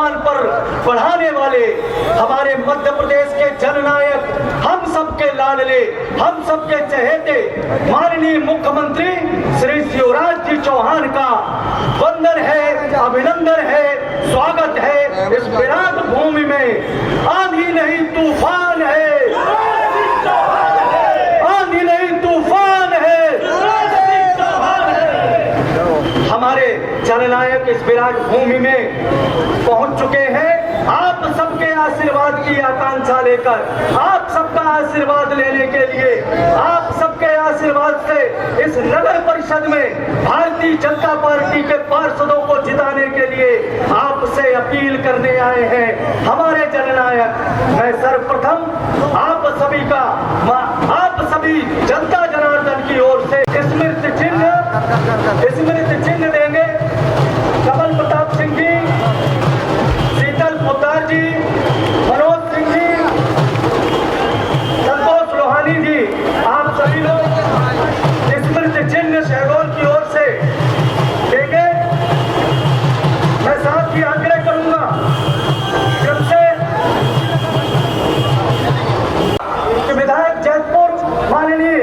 आसमान पर बढ़ाने वाले हमारे मध्य प्रदेश के जननायक, हम सबके लाडले, हम सबके चहेते माननीय मुख्यमंत्री श्री शिवराज जी चौहान का वंदन है, अभिनंदन है, स्वागत है। इस विराट भूमि में आंधी नहीं तूफान है, आंधी नहीं तूफान है। हमारे जननायक इस विराट भूमि में पहुंच चुके हैं। आप सबके आशीर्वाद की आकांक्षा लेकर, आप सबका आशीर्वाद लेने के लिए, आप सबके आशीर्वाद से इस नगर परिषद में भारतीय जनता पार्टी के पार्षदों को जिताने के लिए आपसे अपील करने आए हैं। हमारे जननायक, मैं सर्वप्रथम आप सभी का, आप सभी जनता जनार्दन की ओर से स्मृति चिन्ह देंगे। कमल प्रताप सिंह जी, शीतल पोद्दार जी, मनोज सिंह जी, संतोष लोहानी जी, आप सभी लोग स्मृति चिन्ह शहडोल की ओर से देंगे। मैं साथ ही आग्रह करूंगा सबसे कि विधायक जैतपुर माननीय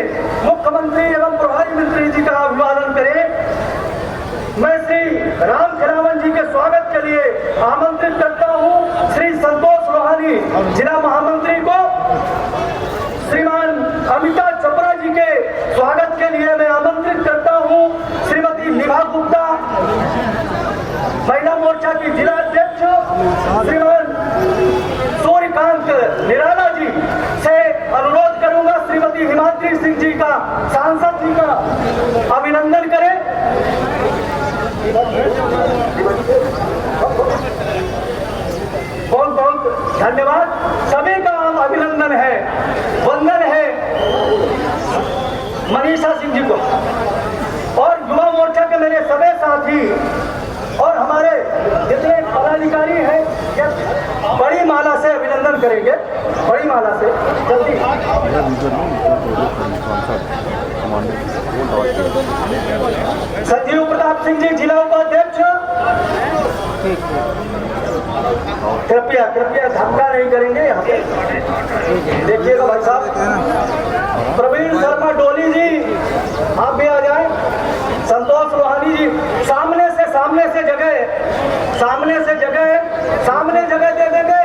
मुख्यमंत्री एवं प्रभारी मंत्री जी का अभिवादन करें। मैं श्री राम खिलावन जी के स्वागत के लिए आमंत्रित करता हूं श्री संतोष लोहानी जिला महामंत्री को। श्रीमान अमिता चोपड़ा जी के स्वागत के लिए मैं आमंत्रित करता हूं श्रीमती निभा गुप्ता, महिला मोर्चा की जिला अध्यक्ष। श्रीमान सूर्यकांत निराला जी से अनुरोध करूंगा श्रीमती हिमाद्री सिंह जी का, सांसद जी का अभिनंदन करें। बहुत बहुत धन्यवाद, सभी का अभिनंदन है, वंदन है मनीषा सिंह जी को और युवा मोर्चा के मेरे सभी साथी और हमारे जितने पदाधिकारी हैं, बड़ी माला से अभिनंदन करेंगे। बड़ी माला से जल्दी संजीव प्रताप सिंह जी जिला उपाध्यक्ष, कृपया धक्का नहीं करेंगे यहाँ पे, देखिएगा भाई साहब। प्रवीण शर्मा डोली जी, आप भी आ जाएं। संतोष लोहानी जी, सामने से जगह दे देंगे।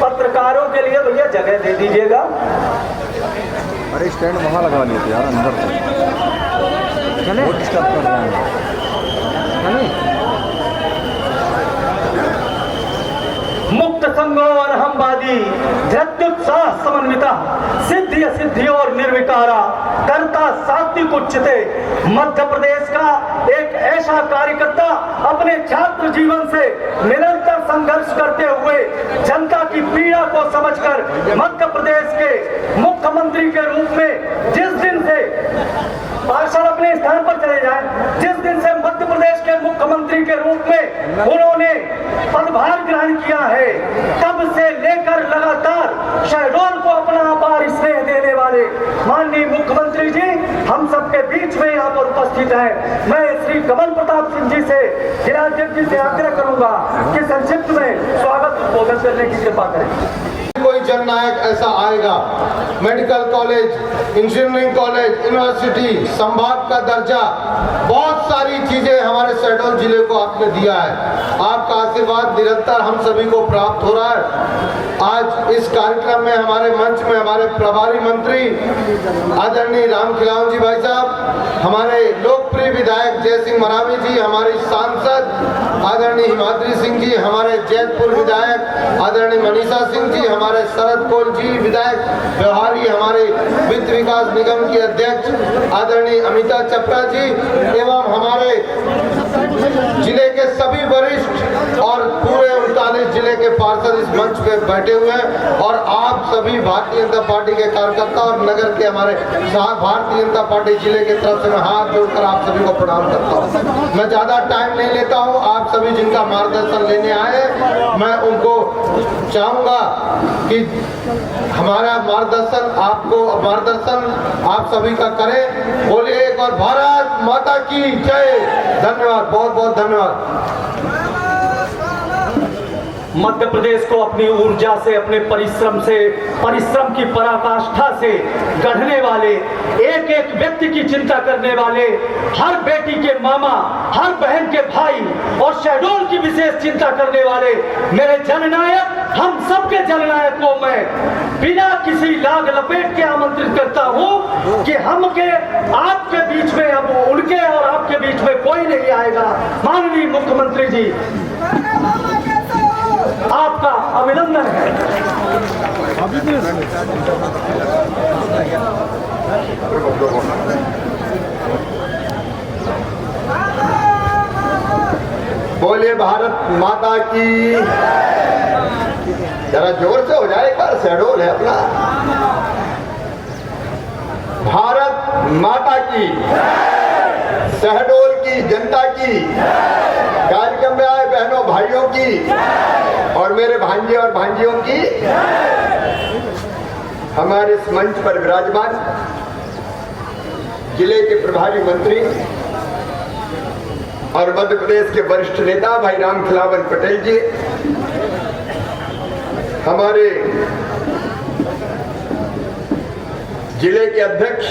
पत्रकारों के लिए भैया जगह दे दीजिएगा। अरे स्टैंड वहाँ लगा ली थी यार, अंदर चले बहुत डिस्टर्ब कर रहे हैं। मुक्त संगो अनहमवादी धृत्युत्साह समन्विता सिद्धि असिद्धि और निर्विकारा कर्ता सात्विक उच्चते। मध्य प्रदेश का एक ऐसा कार्यकर्ता अपने छात्र जीवन से निरंतर संघर्ष करते हुए जनता की पीड़ा को समझकर मध्य प्रदेश के मुख्यमंत्री के रूप में जिस दिन से पार्षद अपने स्थान पर चले जाए, जिस दिन से मध्य प्रदेश के मुख्यमंत्री के रूप में उन्होंने पदभार ग्रहण किया है, तब से लेकर लगातार शहडोल को अपना अपार स्नेह देने वाले माननीय मुख्यमंत्री जी हम सबके बीच में यहाँ पर उपस्थित हैं। मैं श्री कमल प्रताप सिंह जी से, जिलाध्यक्ष जी से आग्रह करूंगा कि संक्षिप्त में स्वागत उद्बोधन करने की कृपा करें। कोई जननायक ऐसा आएगा, medical college, engineering college, university, संभाग का दर्जा, बहुत सारी चीजें हमारे शहडोल जिले को आपने दिया है। आपका आशीर्वाद निरंतर हम सभी को प्राप्त हो रहा है। आज इस कार्यक्रम में हमारे मंच में हमारे प्रभारी मंत्री आदरणीय राम खिलावन जी भाई साहब, हमारे लोकप्रिय विधायक जय सिंह मरावी जी, हमारी सांसद आदरणीय हिमाद्री सिंह जी, हमारे जैतपुर विधायक आदरणीय मनीषा सिंह जी, हमारे शरद कोल जी विधायक व्यवहारी, हमारे वित्त विकास निगम की अध्यक्ष आदरणीय अमिता चोपड़ा जी एवं हमारे जिले के सभी वरिष्ठ और पूरे 39 जिले के पार्षद इस मंच पे बैठे हुए हैं और आप सभी भारतीय जनता पार्टी के कार्यकर्ता और नगर के हमारे भारतीय जनता पार्टी जिले की तरफ से मैं हाथ जोड़कर आप सभी को प्रणाम करता हूँ। मैं ज्यादा टाइम नहीं लेता हूँ, आप सभी जिनका मार्गदर्शन लेने आए मैं उनको चाहूंगा कि हमारा मार्गदर्शन आप सभी का करें। बोलिए एक बार भारत माता की जय। धन्यवाद, बहुत बहुत धन्यवाद। मध्य प्रदेश को अपनी ऊर्जा से, अपने परिश्रम की पराकाष्ठा से गढ़ने वाले, एक एक व्यक्ति की चिंता करने वाले, हर बेटी के मामा, हर बहन के भाई और शहडोल की विशेष चिंता करने वाले मेरे जननायक, हम सबके जननायक को मैं बिना किसी लाग लपेट के आमंत्रित करता हूं कि हमके आपके बीच में, अब उनके और आपके बीच में कोई नहीं आएगा। माननीय मुख्यमंत्री जी, आपका अभिनंदन है। बोलिए भारत माता की। जरा जोर से हो जाए एक बार, शहडोल है अपना। भारत माता की, शहडोल की जनता की, कार्यक्रम में आए बहनों भाइयों की और मेरे भांजे और भांजियों की, हमारे इस मंच पर विराजमान जिले के प्रभारी मंत्री और मध्य प्रदेश के वरिष्ठ नेता भाई राम खिलावन पटेल जी, हमारे जिले के अध्यक्ष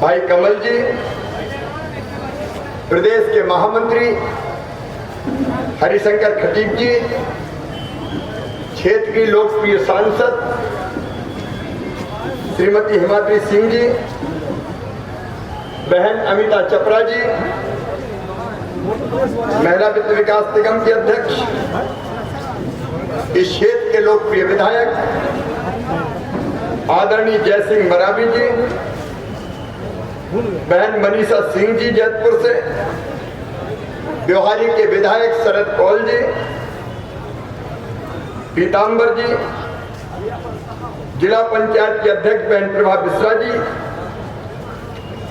भाई कमल जी, प्रदेश के महामंत्री हरिशंकर खटीक जी, क्षेत्र की लोकप्रिय सांसद श्रीमती हिमाद्री सिंह जी, बहन अमिता चपरा जी, महिला वित्त विकास निगम के अध्यक्ष, इस क्षेत्र के लोकप्रिय विधायक आदरणीय जयसिंह मरावी जी, बहन मनीषा सिंह जी जैतपुर से, ब्योहारी के विधायक शरद कौल जी, पीताम्बर जी, जिला पंचायत के अध्यक्ष बहन प्रभा बिस्रा जी,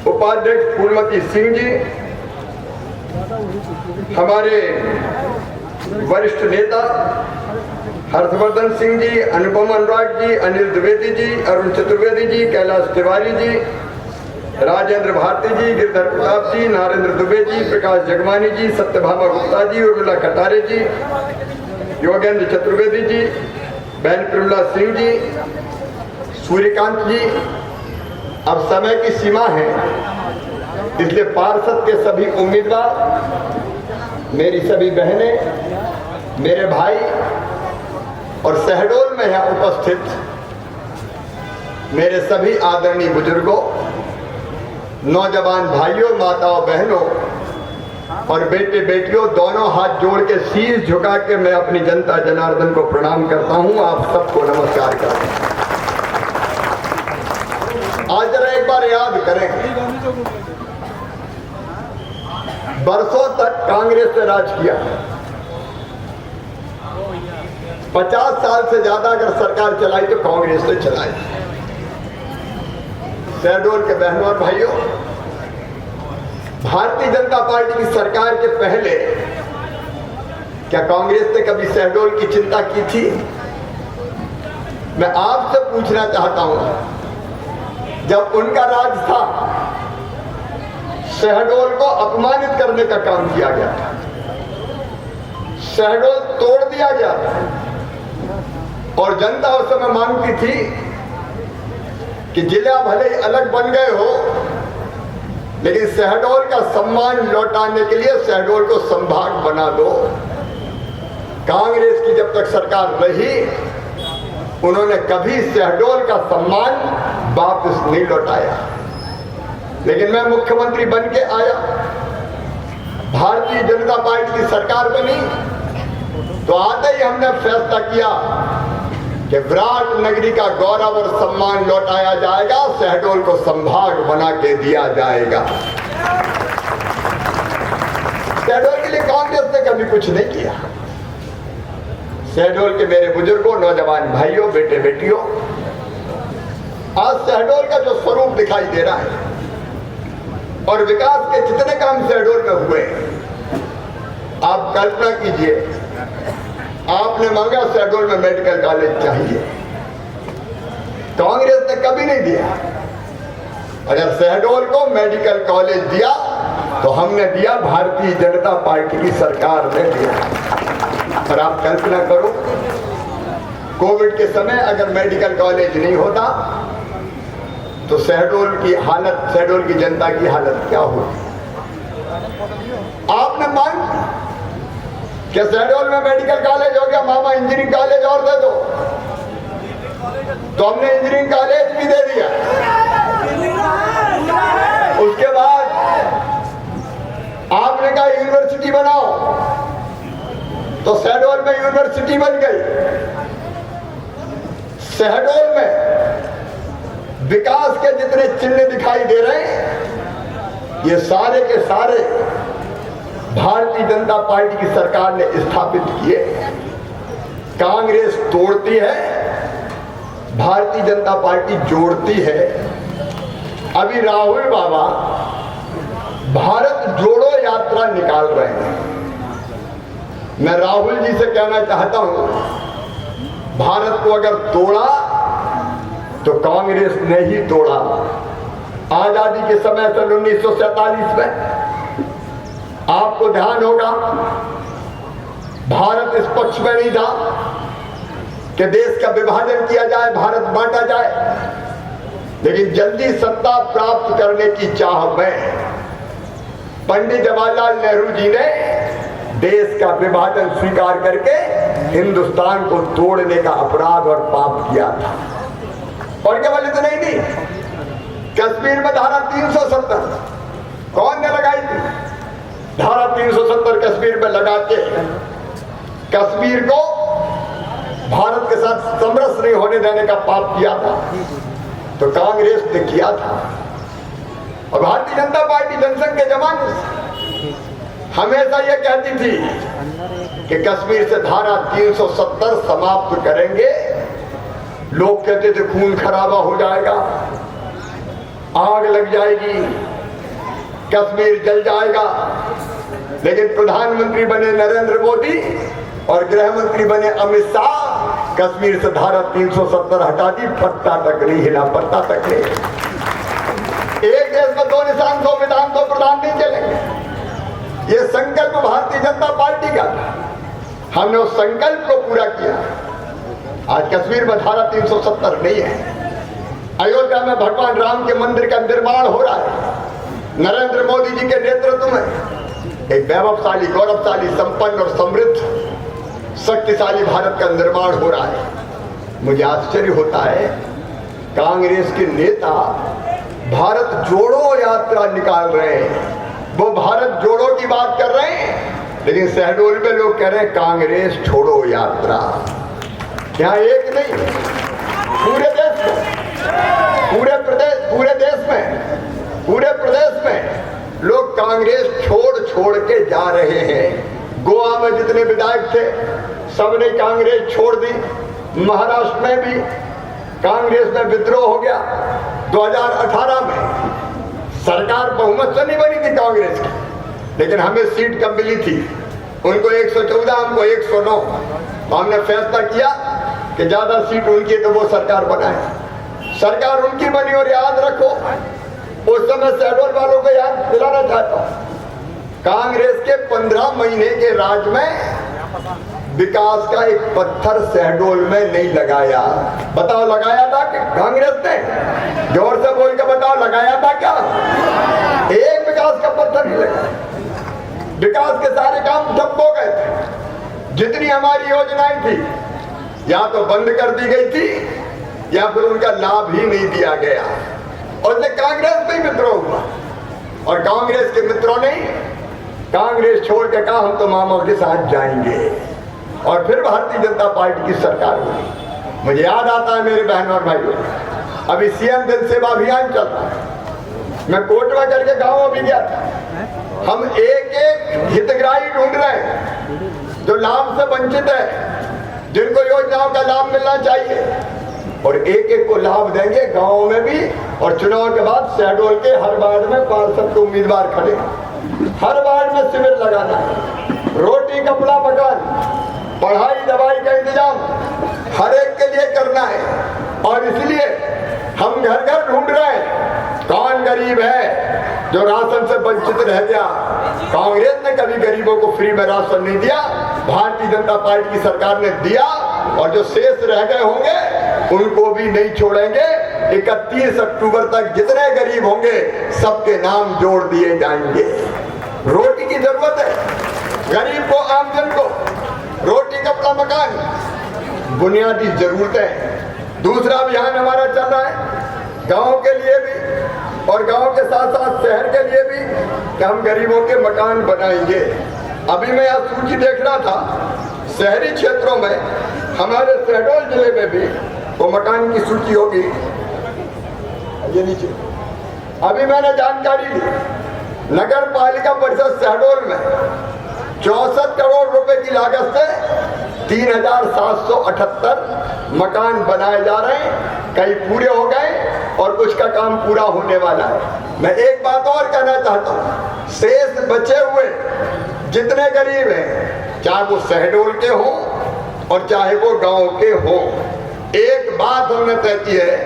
उपाध्यक्ष फूलमती सिंह जी, हमारे वरिष्ठ नेता हर्षवर्धन सिंह जी, अनुपम अनुराग जी, अनिल द्विवेदी जी, अरुण चतुर्वेदी जी, कैलाश तिवारी जी, राजेंद्र भारती जी, गिरधर प्रताप जी, नारेंद्र दुबे जी, प्रकाश जगवानी जी, सत्यभामा गुप्ता जी, उर्मिला खटारे जी, योगेंद्र चतुर्वेदी जी, बहन प्रमिला सिंह जी, सूर्यकांत जी। अब समय की सीमा है, इसलिए पार्षद के सभी उम्मीदवार, मेरी सभी बहनें, मेरे भाई और शहडोल में यहाँ उपस्थित मेरे सभी आदरणीय बुजुर्गों, नौजवान भाइयों, माताओं, बहनों और बेटे बेटियों, दोनों हाथ जोड़ के शीश झुका के मैं अपनी जनता जनार्दन को प्रणाम करता हूं। आप सबको नमस्कार करता हूं। आज जरा एक बार याद करें, बरसों तक कांग्रेस ने राज किया। 50 साल से ज्यादा अगर सरकार चलाई तो कांग्रेस ने चलाई। शहडोल के बहनों और भाइयों, भारतीय जनता पार्टी की सरकार के पहले क्या कांग्रेस ने कभी शहडोल की चिंता की थी? मैं आपसे पूछना चाहता हूं, जब उनका राज था, शहडोल को अपमानित करने का काम किया गया था, शहडोल तोड़ दिया गया था और जनता उस समय मांगती थी कि जिला भले ही अलग बन गए हो, लेकिन शहडोल का सम्मान लौटाने के लिए शहडोल को संभाग बना दो। कांग्रेस की जब तक सरकार रही, उन्होंने कभी शहडोल का सम्मान वापस नहीं लौटाया। लेकिन मैं मुख्यमंत्री बन के आया, भारतीय जनता पार्टी की सरकार बनी, तो आते ही हमने फैसला किया कि विराट नगरी का गौरव और सम्मान लौटाया जाएगा, शहडोल को संभाग बना के दिया जाएगा। शहडोल के लिए कांग्रेस ने कभी कुछ नहीं किया। शहडोल के मेरे बुजुर्गों, नौजवान भाइयों, बेटे बेटियों, आज शहडोल का जो स्वरूप दिखाई दे रहा है और विकास के जितने काम शहडोल में हुए, आप कल्पना कीजिए, आपने मांगा शहडोल में मेडिकल कॉलेज चाहिए, कांग्रेस ने कभी नहीं दिया। अगर शहडोल को मेडिकल कॉलेज दिया तो हमने दिया, भारतीय जनता पार्टी की सरकार ने दिया। और आप कल्पना करो, कोविड के समय अगर मेडिकल कॉलेज नहीं होता तो शहडोल की हालत, शहडोल की जनता की हालत क्या होती। आपने मांग कि शहडोल में मेडिकल कॉलेज हो गया, मामा इंजीनियरिंग कॉलेज और दे दो, तो हमने इंजीनियरिंग कॉलेज भी दे दिया। उसके बाद आपने कहा यूनिवर्सिटी बनाओ, तो शहडोल में यूनिवर्सिटी बन गई। शहडोल में विकास के जितने चिन्ह दिखाई दे रहे हैं, ये सारे के सारे भारतीय जनता पार्टी की सरकार ने स्थापित किए। कांग्रेस तोड़ती है, भारतीय जनता पार्टी जोड़ती है। अभी राहुल बाबा भारत जोड़ो यात्रा निकाल रहे हैं। मैं राहुल जी से कहना चाहता हूं, भारत को अगर तोड़ा तो कांग्रेस ने ही तोड़ा। आजादी के समय सन 1947 में आपको ध्यान होगा, भारत इस पक्ष में नहीं था कि देश का विभाजन किया जाए, भारत बांटा जाए, लेकिन जल्दी सत्ता प्राप्त करने की चाह में पंडित जवाहरलाल नेहरू जी ने देश का विभाजन स्वीकार करके हिंदुस्तान को तोड़ने का अपराध और पाप किया था। और केवल इतना ही नहीं, कश्मीर में धारा 370 कौन ने लगाई थी? धारा 370 कश्मीर में लगा के कश्मीर को भारत के साथ समरस नहीं होने देने का पाप किया था, तो कांग्रेस ने किया था। और भारतीय जनता पार्टी जनसंघ के जमाने से हमेशा यह कहती थी कि कश्मीर से धारा 370 समाप्त करेंगे। लोग कहते थे खून खराबा हो जाएगा, आग लग जाएगी, कश्मीर जल जाएगा। लेकिन प्रधानमंत्री बने नरेंद्र मोदी और गृह मंत्री बने अमित शाह, कश्मीर से धारा 370 हटा दी, पत्ता तक नहीं हिला, पत्ता तक नहीं। एक देश में दो निशान, दो विधान, दो प्रधान नहीं चलेंगे। ये संकल्प भारतीय जनता पार्टी का था, हमने उस संकल्प को पूरा किया। आज कश्मीर में धारा 370 नहीं है। अयोध्या में भगवान राम के मंदिर का निर्माण हो रहा है। नरेंद्र मोदी जी के नेतृत्व में एक वैभवशाली, गौरवशाली, संपन्न और समृद्ध, शक्तिशाली भारत का निर्माण हो रहा है। मुझे आश्चर्य होता है, कांग्रेस के नेता भारत जोड़ो यात्रा निकाल रहे हैं। वो भारत जोड़ो की बात कर रहे हैं, लेकिन शहडोल में लोग कह रहे हैं कांग्रेस छोड़ो यात्रा। यहाँ एक नहीं, पूरे देश में, पूरे प्रदेश में लोग कांग्रेस छोड़ के जा रहे हैं। गोवा में जितने विधायक थे सबने कांग्रेस छोड़ दी। महाराष्ट्र में भी कांग्रेस में विद्रोह हो गया। 2018 में सरकार बहुमत से नहीं बनी थी कांग्रेस की, लेकिन हमें सीट कम मिली थी। उनको 114, हमको 109। तो हमने फैसला किया कि ज्यादा सीट उनकी, तो वो सरकार बनाए। सरकार उनकी बनी। और याद रखो, उस समय शहडोल वालों को याद दिलाना चाहता हूं, कांग्रेस के 15 महीने के राज में विकास का एक पत्थर शहडोल में नहीं लगाया। बताओ लगाया था कि कांग्रेस ने? जोर से बोल के बताओ, लगाया था क्या? एक विकास का पत्थर नहीं लगा। विकास के सारे काम ठप हो गए थे। जितनी हमारी योजनाएं थी या तो बंद कर दी गई थी या फिर उनका लाभ ही नहीं दिया गया। और इसलिए कांग्रेस में विद्रोह हुआ। और कांग्रेस के मित्रों ने कांग्रेस छोड़ के कहा हम तो मामा के साथ जाएंगे। और फिर भारतीय जनता पार्टी की सरकार हुई। मुझे याद आता है मेरे बहनों और भाइयों, अभी सीएम जन सेवा अभियान चल रहा है। मैं कोटवा करके गाँव भी गया था। हम एक एक हितग्राही ढूंढ रहे हैं जो लाभ से वंचित है, जिनको योजनाओं का लाभ मिलना चाहिए, और एक एक को लाभ देंगे गाँव में भी। और चुनाव के बाद शहडोल के हर वार्ड में पार्षद के उम्मीदवार खड़े, हर वार्ड में शिविर लगाना है। रोटी कपड़ा मकान, पढ़ाई दवाई का इंतजाम हर एक के लिए करना है। और इसलिए हम घर घर ढूंढ रहे हैं कौन गरीब है जो राशन से वंचित रह गया। कांग्रेस ने कभी गरीबों को फ्री में राशन नहीं दिया, भारतीय जनता पार्टी की सरकार ने दिया, और जो शेष रह गए होंगे उनको भी नहीं छोड़ेंगे। 31 अक्टूबर तक जितने गरीब होंगे सबके नाम जोड़ दिए जाएंगे। रोटी की जरूरत है गरीब को, आमजन को, रोटी, कपड़ा, मकान, बुनियादी जरूरतें। दूसरा अभियान हमारा चल रहा है गांव के लिए भी और गांव के साथ साथ शहर के लिए भी, कि हम गरीबों के मकान बनाएंगे। अभी मैं यह सूची देख रहा था, शहरी क्षेत्रों में हमारे शहडोल जिले में भी वो मकान की सूची होगी ये नीचे। अभी मैंने जानकारी ली, नगर पालिका परिषद शहडोल में 64 करोड़ रुपए की लागत से 3778 मकान बनाए जा रहे हैं। कई पूरे हो गए और कुछ का काम पूरा होने वाला है। मैं एक बात और कहना चाहता हूँ, शेष बचे हुए जितने गरीब हैं, चाहे वो शहडोल के हों और चाहे वो गांव के हों, एक बात हमने तय की है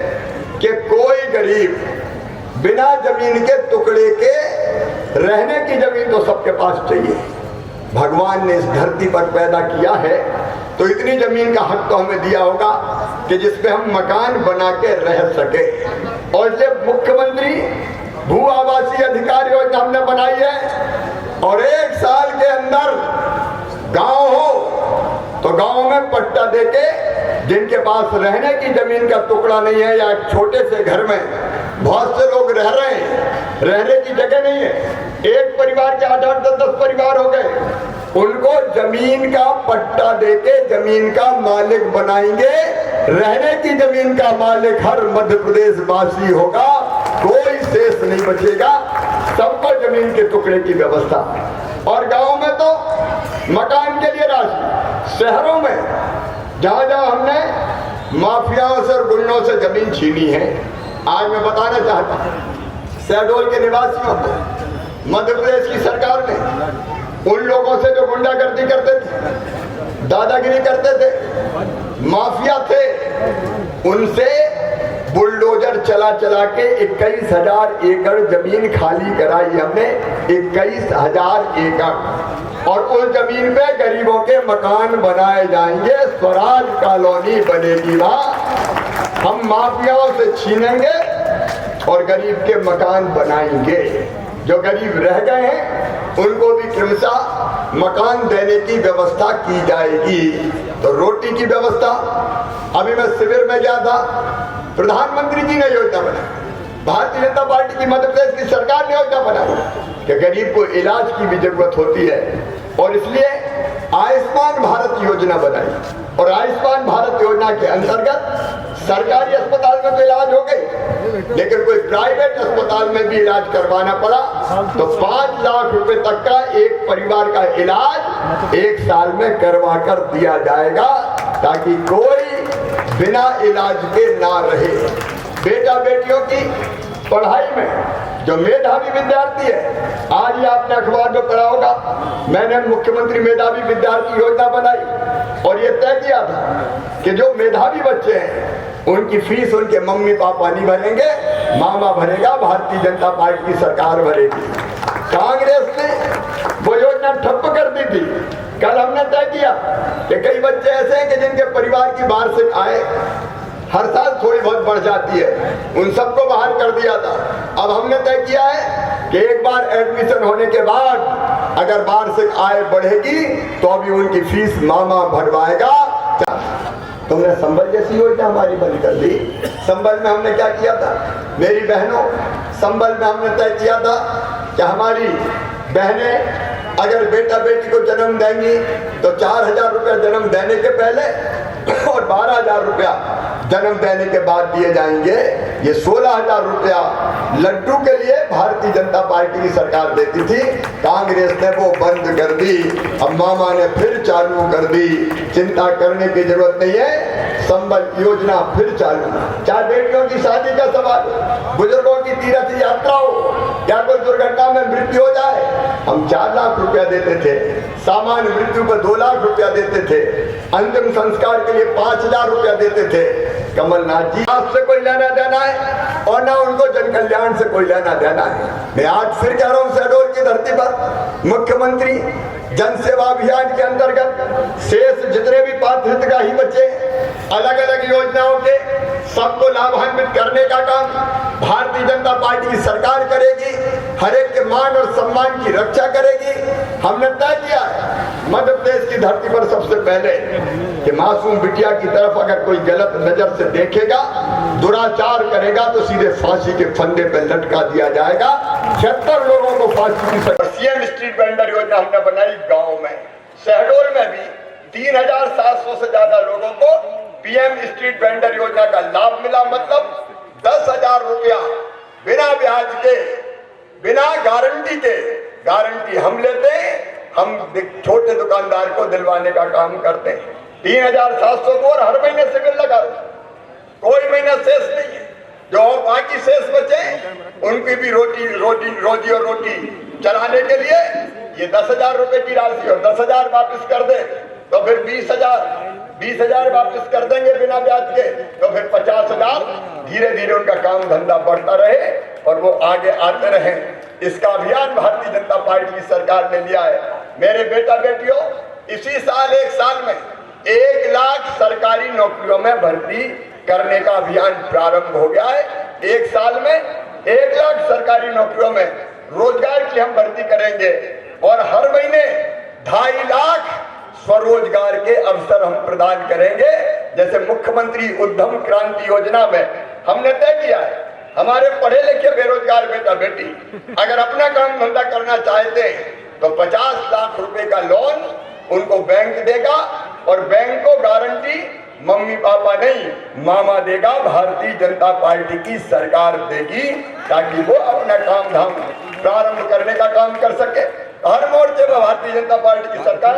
कि कोई गरीब बिना जमीन के टुकड़े के, रहने की जमीन तो सबके पास चाहिए। भगवान ने इस धरती पर पैदा किया है तो इतनी जमीन का हक तो हमें दिया होगा कि जिसपे हम मकान बना के रह सके। और इसलिए मुख्यमंत्री भू आवासीय अधिकार योजना हमने बनाई है, और 1 साल के अंदर गांव हो तो गांव में पट्टा देके, जिनके पास रहने की जमीन का टुकड़ा नहीं है या एक छोटे से घर में बहुत से लोग रह रहे हैं, रहने की जगह नहीं है, एक परिवार के 8-8, 10-10 परिवार हो गए, उनको जमीन का पट्टा देके जमीन का मालिक बनाएंगे। रहने की जमीन का मालिक हर मध्य प्रदेश वासी होगा, कोई शेष नहीं बचेगा, सबको जमीन के टुकड़े की व्यवस्था। और गांव में तो मकान के लिए राशि, शहरों में जहां जहां हमने माफियाओं से और गुंडों से जमीन छीनी है, आज मैं बताना चाहता हूं शहडोल के निवासियों को, मध्य प्रदेश की सरकार ने उन लोगों से जो गुंडागर्दी करते थे, दादागिरी करते थे, माफिया थे, उनसे बुलडोजर चला चला के 21,000 एकड़ जमीन खाली कराई हमने, 21,000 एकड़। और उस जमीन पे गरीबों के मकान बनाए जाएंगे, स्वराज कॉलोनी बनेगी। वहां हम माफियाओं से छीनेंगे और गरीब के मकान बनाएंगे। जो गरीब रह गए हैं उनको भी क्रमशः मकान देने की व्यवस्था की जाएगी। तो रोटी की व्यवस्था, अभी मैं शिविर में गया था, प्रधानमंत्री जी ने योजना बनाई, भारतीय जनता पार्टी की मध्य प्रदेश की सरकार ने योजना बनाई कि गरीब को इलाज की भी जरूरत होती है, और इसलिए आयुष्मान भारत योजना बनाई। और आयुष्मान भारत योजना के अंतर्गत सरकारी अस्पताल में तो इलाज हो गई, लेकिन कोई प्राइवेट अस्पताल में भी इलाज करवाना पड़ा तो 5 लाख रुपए तक का एक परिवार का इलाज 1 साल में करवा कर दिया जाएगा, ताकि कोई बिना इलाज के ना रहे। बेटा बेटियों की पढ़ाई में जो मेधावी विद्यार्थी है, आज ही आपने अखबार में पढ़ा होगा, मैंने मुख्यमंत्री मेधावी विद्यार्थी योजना बनाई और ये तय किया था कि जो मेधावी बच्चे हैं उनकी फीस उनके मम्मी पापा नहीं भरेंगे, मामा भरेगा, भारतीय जनता पार्टी की सरकार भरेगी। कांग्रेस ने वो योजना ठप्प कर दी थी। कल हमने तय किया कि कई बच्चे ऐसे हैं कि जिनके परिवार की वार्षिक आय हर साल थोड़ी बहुत बढ़ जाती है, उन सबको बाहर कर दिया था। अब हमने तय किया है कि एक बार एडमिशन होने के बाद अगर वार्षिक आय बढ़ेगी तो अभी उनकी फीस मामा भरवाएगा। तुमने संबल जैसी योजना हमारी बंद कर दी। संबल में हमने क्या किया था मेरी बहनों, संबल में हमने तय किया था कि हमारी बहनें अगर बेटा बेटी को जन्म देंगी तो 4,000 रुपया जन्म देने के पहले और 12,000 रुपया जन्म देने के बाद दिए जाएंगे। ये 16,000 रुपया लड्डू के लिए भारतीय जनता पार्टी की सरकार देती थी, कांग्रेस ने वो बंद कर दी। अब मामा ने फिर चालू कर दी, चिंता करने की जरूरत नहीं है, संबल योजना फिर चालू। चाहे बेटियों की शादी का सवाल, बुजुर्गों की तीर्थ यात्रा हो, या कोई दुर्घटना में मृत्यु हो जाए, हम 4 लाख रुपया देते थे, सामान्य मृत्यु पर 2 लाख रुपया देते थे, अंतिम संस्कार के लिए 5,000 रुपया देते थे। कमलनाथ जी आपसे कोई लेना देना है और ना उनको जन कल्याण से कोई लेना देना है। मैं आज फिर कह रहा हूं, शहडोल की धरती पर मुख्यमंत्री जन सेवा अभियान के अंतर्गत शेष जितने भी पात्रहितग्राही बच्चे अलग अलग योजनाओं के सबको लाभान्वित करने का काम भारतीय जनता पार्टी की सरकार करेगी। हर एक के मान और सम्मान की रक्षा करेगी। हमने तय किया है मध्य प्रदेश की धरती पर सबसे पहले कि मासूम बिटिया की तरफ अगर कोई गलत नजर से देखेगा, दुराचार करेगा तो सीधे फांसी के फंदे पर लटका दिया जाएगा। 76 लोगों को फांसी की सीएम स्ट्रीट वेंडर योजना हमने बनाई गाँव में। शहडोल में भी 3700 से ज्यादा लोगों को पीएम स्ट्रीट वेंडर योजना का लाभ मिला। मतलब 10,000 रुपया बिना ब्याज के, बिना गारंटी के, गारंटी हम लेते हैं, हम छोटे दुकानदार को दिलवाने का काम करते हैं। 3,700 को और हर महीने सिविल लगा, कोई महीना शेष नहीं है। जो बाकी शेष बचे उनकी भी रोजी और रोटी चलाने के लिए ये 10,000 रुपए की राशि और 10,000 वापस कर दे तो फिर 20,000 वापस कर देंगे बिना ब्याज के, तो फिर 50,000। धीरे धीरे उनका काम धंधा बढ़ता रहे और वो आगे आते रहे। इसका अभियान भारतीय जनता पार्टी की सरकार ने लिया है। मेरे बेटा बेटियों, इसी साल 1 साल में 1 लाख सरकारी नौकरियों में भर्ती करने का अभियान प्रारंभ हो गया है। 1 साल में 1 लाख सरकारी नौकरियों में रोजगार की हम भर्ती करेंगे और हर महीने 2.5 लाख स्वरोजगार के अवसर हम प्रदान करेंगे। जैसे मुख्यमंत्री उद्यम क्रांति योजना में हमने तय किया है, हमारे पढ़े लिखे बेरोजगार बेटा बेटी अगर अपना काम धंधा करना चाहते हैं तो 50 लाख रुपए का लोन उनको बैंक देगा और बैंक को गारंटी मम्मी पापा नहीं मामा देगा, भारतीय जनता पार्टी की सरकार देगी, ताकि वो अपना काम धाम प्रारंभ करने का काम कर सके। हर मोर्चे पर भारतीय जनता पार्टी की सरकार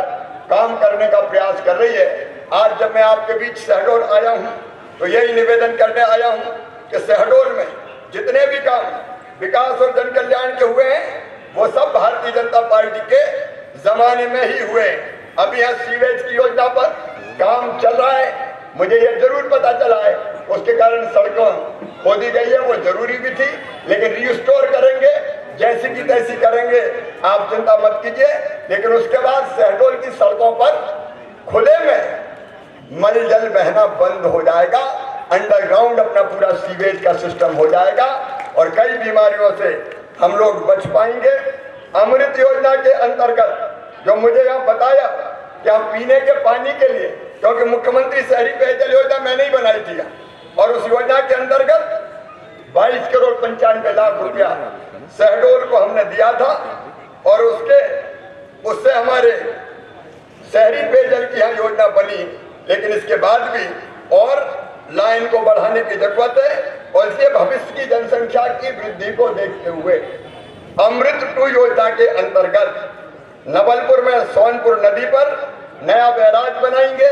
काम करने का प्रयास कर रही है। आज जब मैं आपके बीच शहडोल आया हूं तो यही निवेदन करने आया हूं कि शहडोल में जितने भी काम विकास और जन कल्याण के हुए हैं वो सब भारतीय जनता पार्टी के जमाने में ही हुए। अभी यहाँ सीवेज की योजना पर काम चल रहा है, मुझे ये जरूर पता चला है, उसके कारण सड़कों खोदी गई है, वो जरूरी भी थी, लेकिन रिस्टोर करेंगे, जैसी की तैसी करेंगे, आप चिंता मत कीजिए। लेकिन उसके बाद शहडोल की सड़कों पर खुले में मल जल बहना बंद हो जाएगा, अंडरग्राउंड अपना पूरा सीवेज का सिस्टम हो जाएगा और कई बीमारियों से हम लोग बच पाएंगे। अमृत योजना के अंतर्गत जो मुझे यहाँ बताया कि हम पीने के पानी के लिए, क्योंकि मुख्यमंत्री शहरी पेयजल योजना मैंने ही बनाई थी और उस योजना के अंतर्गत 22 करोड़ 95 लाख रुपया शहडोल को हमने दिया था और उससे हमारे शहरी पेयजल की यहाँ योजना बनी। लेकिन इसके बाद भी और लाइन को बढ़ाने की जरूरत है और इसके भविष्य की जनसंख्या की वृद्धि को देखते हुए अमृत 2 योजना के अंतर्गत नवलपुर में सोनपुर नदी पर नया बैराज बनाएंगे,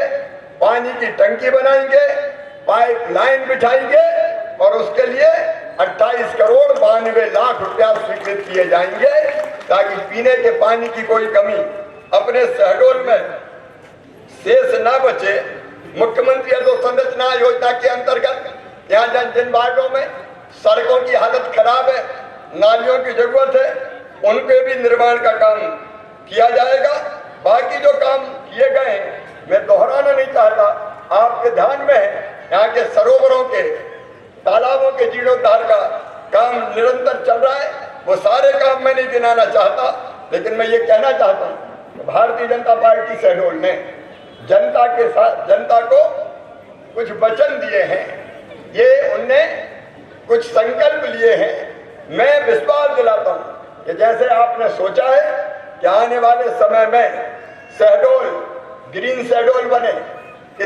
पानी की टंकी बनाएंगे, पाइपलाइन बिछाएंगे और उसके लिए 28 करोड़ 92 लाख रुपया स्वीकृत किए जाएंगे ताकि पीने के पानी की कोई कमी अपने शहडोल में शेष न बचे। मुख्यमंत्री अधोसंरचना योजना के अंतर्गत यहाँ जिन वार्डों में सड़कों की हालत खराब है, नालियों की जरूरत है, उनके भी निर्माण का काम किया जाएगा। बाकी जो काम किए गए मैं दोहराना नहीं चाहता, आपके ध्यान में है यहाँ के सरोवरों के तालाबों के जीर्णोद्धार का काम निरंतर चल रहा है। वो सारे काम मैं नहीं गिनाना चाहता, लेकिन मैं ये कहना चाहता हूँ भारतीय जनता पार्टी शहडोल ने जनता के साथ जनता को कुछ वचन दिए हैं, ये उनने कुछ संकल्प लिए हैं। मैं विश्वास दिलाता हूँ कि जैसे आपने सोचा है कि आने वाले समय में शहडोल ग्रीन शहडोल बने,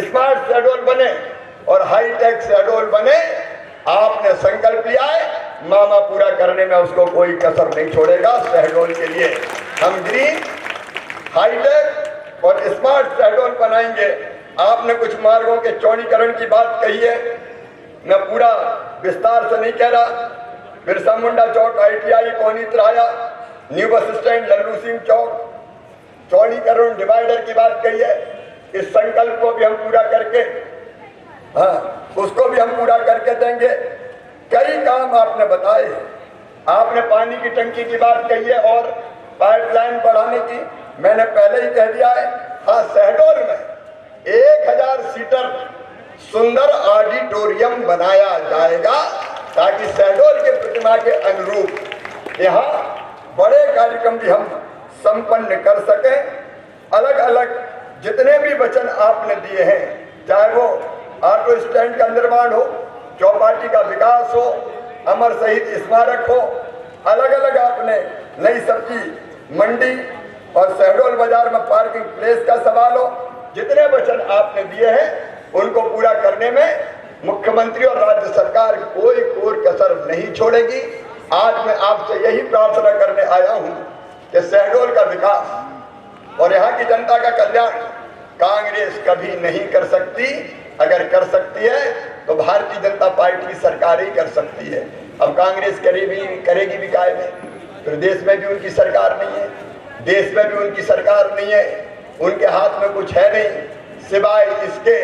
स्मार्ट शहडोल बने और हाईटेक शहडोल बने, आपने संकल्प लिया है, मामा पूरा करने में उसको कोई कसर नहीं छोड़ेगा। शहडोल के लिए हम ग्रीन, हाईटेक और स्मार्ट शहडोल बनाएंगे। आपने कुछ मार्गों के चौड़ीकरण की बात कही है, मैं पूरा विस्तार से नहीं कह रहा। बिरसा मुंडा चौक ITI कोनीत राया, new bus stand Lallu Singh चौक, चौड़ीकरण डिवाइडर की बात कही है। इस संकल्प को भी हम पूरा करके हाँ, उसको भी हम पूरा करके देंगे। कई काम आपने बताए, आपने पानी की टंकी की बात कही है और पाइपलाइन बढ़ाने की मैंने पहले ही कह दिया है। हाँ, शहडोल में 1000 सीटर सुंदर ऑडिटोरियम बनाया जाएगा ताकि शहडोल के प्रतिमा के अनुरूप यहाँ बड़े कार्यक्रम भी हम संपन्न कर सकें। अलग अलग जितने भी वचन आपने दिए हैं, चाहे वो ऑटो स्टैंड का निर्माण हो, चौपाटी का विकास हो, अमर शहीद स्मारक हो, अलग अलग आपने नई सब्जी मंडी और शहडोल बाजार में पार्किंग प्लेस का सवाल हो, जितने वचन आपने दिए हैं उनको पूरा करने में मुख्यमंत्री और राज्य सरकार कोई कसर नहीं छोड़ेगी। आज मैं आपसे यही प्रार्थना करने आया हूं कि शहडोल का विकास और यहाँ की जनता का कल्याण कांग्रेस कभी नहीं कर सकती। अगर कर सकती है तो भारतीय जनता पार्टी की सरकार ही कर सकती है। अब कांग्रेस करेगी भी काय में? फिर देश में भी उनकी सरकार नहीं है, देश में भी उनकी सरकार नहीं है, उनके हाथ में कुछ है नहीं सिवाय इसके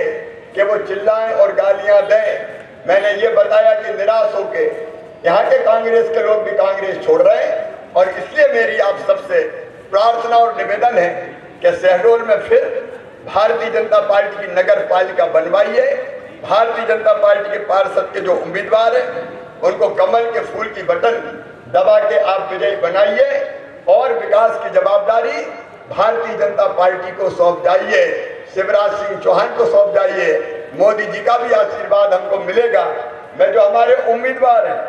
कि वो चिल्लाएं और गालियां दें। मैंने ये बताया कि निराश होके यहाँ के कांग्रेस के लोग भी कांग्रेस छोड़ रहे हैं और इसलिए मेरी आप सबसे प्रार्थना और निवेदन है कि शहडोल में फिर भारतीय जनता पार्टी की नगर पालिका बनवाइए। भारतीय जनता पार्टी के पार्षद के जो उम्मीदवार हैं उनको कमल के फूल की बटन दबा के आप विजयी बनाइए और विकास की जवाबदारी भारतीय जनता पार्टी को सौंप जाइए, शिवराज सिंह चौहान को सौंप जाइए। मोदी जी का भी आशीर्वाद हमको मिलेगा। मैं जो हमारे उम्मीदवार हैं,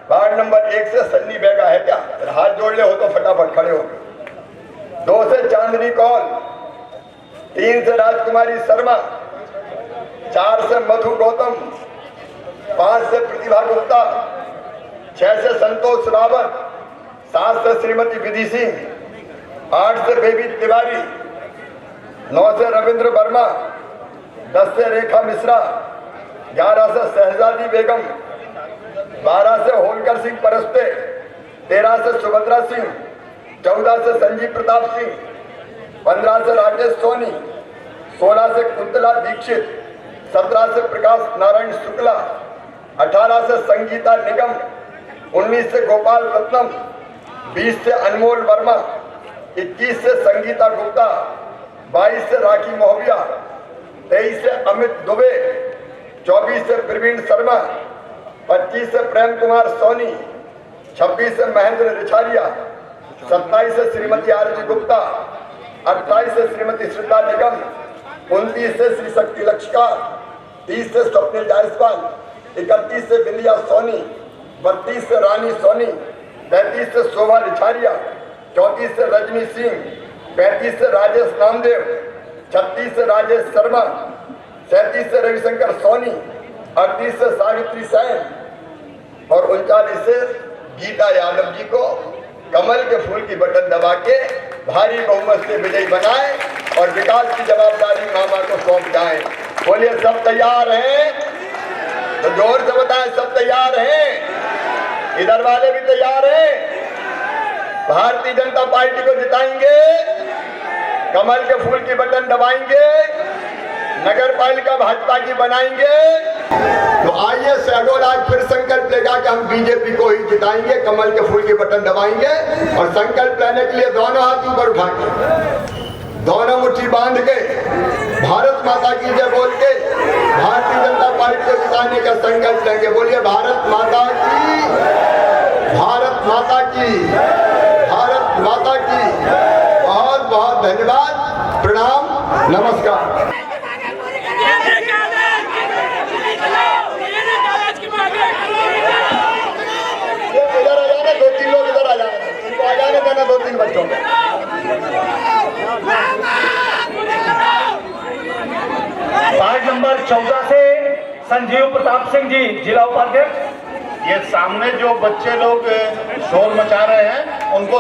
वार्ड नंबर 1 से सन्नी बेगा है क्या? हाथ जोड़ ले हो तो फटाफट खड़े हो। 2 से चांदनी कौल, 3 से राजकुमारी शर्मा, 4 से मधु गौतम, 5 से प्रतिभा गुप्ता, 6 से संतोष रावत, 7 से श्रीमती विधि सिंह, 8 से बेबी तिवारी, 9 से रविंद्र वर्मा, 10 से रेखा मिश्रा, 11 से शहजादी बेगम, 12 से होलकर सिंह परस्ते, 13 से सुभद्रा सिंह, 14 से संजीव प्रताप सिंह, 15 से राजेश सोनी, 16 से कुंतला दीक्षित, 17 से प्रकाश नारायण शुक्ला, 18 से संगीता निगम, 19 से गोपाल रत्नम, 20 से अनमोल वर्मा, 21 से संगीता गुप्ता, 22 से राखी मोहबिया, 23 से अमित दुबे, 24 से प्रवीण शर्मा, 25 से प्रेम कुमार सोनी, 26 से महेंद्र रिछारिया, 27 से श्रीमती आरती गुप्ता, 28 से श्रीमती श्रद्धा निगम, 29 से श्री शक्ति लक्ष्कार, 30 से स्वप्निल जायसवाल, 31 से बिंदिया सोनी, 32 से रानी सोनी, 33 से शोभा रिछारिया, 34 से रजनी सिंह, 35 से राजेश नामदेव, 36 से राजेश शर्मा, 37 से रविशंकर सोनी, 38 से सावित्री सैन और 39 से गीता यादव जी को कमल के फूल की बटन दबा के भारी बहुमत से विजयी बनाए और विकास की जवाबदारी मामा को सौंप जाए। बोलिए सब तैयार हैं? तो जोर से बताएं सब तैयार हैं? इधर वाले भी तैयार हैं? भारतीय जनता पार्टी को जिताएंगे, कमल के फूल की बटन दबाएंगे, नगर पालिका भाजपा की बनाएंगे। तो आइए शहडोल आज फिर संकल्प लेगा कि हम बीजेपी को ही जिताएंगे, कमल के फूल के बटन दबाएंगे और संकल्प लेने के लिए दोनों हाथ ऊपर उठा के, दोनों मुट्ठी बांध के, भारत माता की जय बोल के भारतीय जनता पार्टी को जिताने का संकल्प लेंगे। बोलिए भारत माता की, भारत माता की, भारत माता की। बहुत बहुत धन्यवाद, प्रणाम, नमस्कार। इधर आ जाना, 2-3 लोग इधर आ जाना, इनको आ जाने देना 2-3 बच्चों को। वार्ड नंबर 14 से संजीव प्रताप सिंह जी, जिला उपाध्यक्ष। ये सामने जो बच्चे लोग शोर मचा रहे हैं उनको